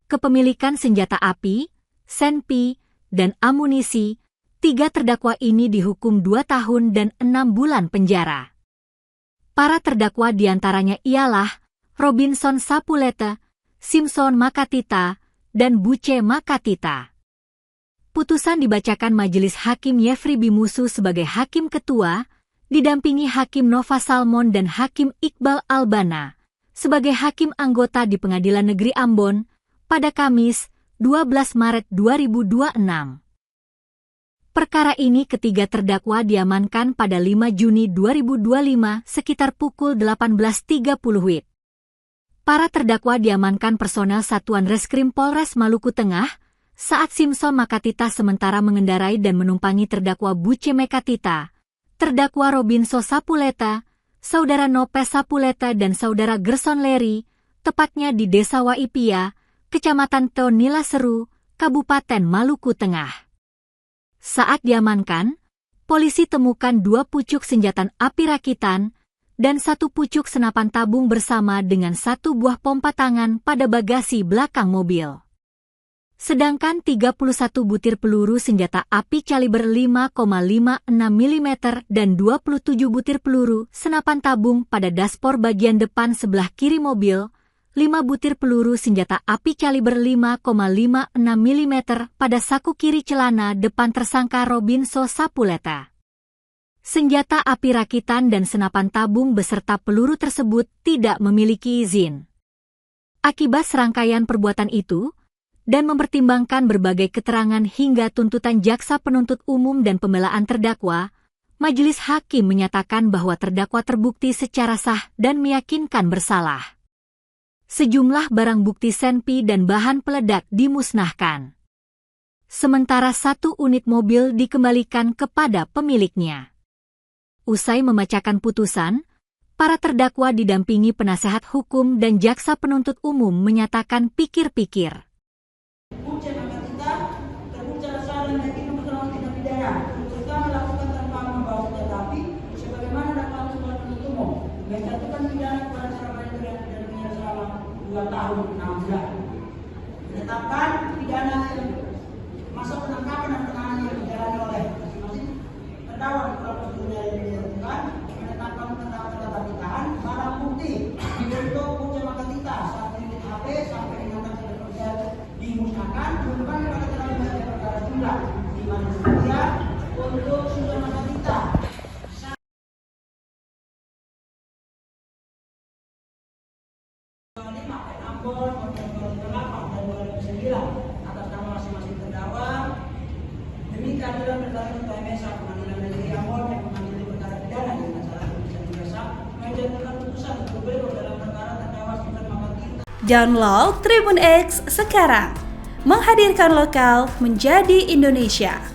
Kepemilikan senjata api, senpi, dan amunisi, 3 terdakwa ini dihukum 2 tahun dan 6 bulan penjara. Para terdakwa diantaranya ialah Robinson Sapuleta, Simpson Makatita, dan Buce Makatita. Putusan dibacakan Majelis Hakim Yefri Bimusu sebagai Hakim Ketua, didampingi Hakim Nova Salmon dan Hakim Iqbal Albana, sebagai Hakim Anggota di Pengadilan Negeri Ambon, pada Kamis, 12 Maret 2026. Perkara ini ketiga terdakwa diamankan pada 5 Juni 2025 sekitar pukul 18.30 WIB. Para terdakwa diamankan personel Satuan Reskrim Polres Maluku Tengah saat Simpson Makatita sementara mengendarai dan menumpangi terdakwa Buce Makatita, terdakwa Robinson Sapuleta, saudara Nope Sapuleta dan saudara Gerson Leri, tepatnya di Desa Waipia, Kecamatan Tonila Seru, Kabupaten Maluku Tengah. Saat diamankan, polisi temukan 2 pucuk senjata api rakitan dan 1 pucuk senapan tabung bersama dengan 1 buah pompa tangan pada bagasi belakang mobil. Sedangkan 31 butir peluru senjata api kaliber 5,56 mm dan 27 butir peluru senapan tabung pada daspor bagian depan sebelah kiri mobil, 5 butir peluru senjata api kaliber 5,56 mm pada saku kiri celana depan tersangka Robinson Sapuleta. Senjata api rakitan dan senapan tabung beserta peluru tersebut tidak memiliki izin. Akibat serangkaian perbuatan itu, dan mempertimbangkan berbagai keterangan hingga tuntutan jaksa penuntut umum dan pembelaan terdakwa, Majelis Hakim menyatakan bahwa terdakwa terbukti secara sah dan meyakinkan bersalah. Sejumlah barang bukti senpi dan bahan peledak dimusnahkan. Sementara 1 unit mobil dikembalikan kepada pemiliknya. Usai membacakan putusan, para terdakwa didampingi penasehat hukum dan jaksa penuntut umum menyatakan pikir-pikir. Buce Makatita terbukti bersalah dan yakin bersalah tindak pidana serta melakukan tanpa membawa senjata api sebagaimana dakwaan sebuah penuntut umum menjatuhkan pidana kepada seorang yang tidak selama 2 tahun 6 bulan. Menetapkan pidana masa penangkapan dan penahanan yang dijalani oleh masing-masing terdakwa di dalam prosedurnya yang ditentukan, menetapkan terdakwa ditahan barang bukti dibentuk Buce Makatita 1 unit HP sampai dengan dimusnahkan merupakan pada terhadap perkara jumlah di mana sekian untuk Simpson Makatita. Ambon, Kabupaten 8 dan 2009 atas nama masing-masing terdakwa demi keadilan berdasarkan KMS Pengadilan Negeri Ambon yang mengadili perkara pidana dengan cara pemeriksaan biasa menjatuhkan putusan berbeda dalam perkara terdakwa Simpson Makatita. Download Tribun X sekarang, menghadirkan lokal menjadi Indonesia.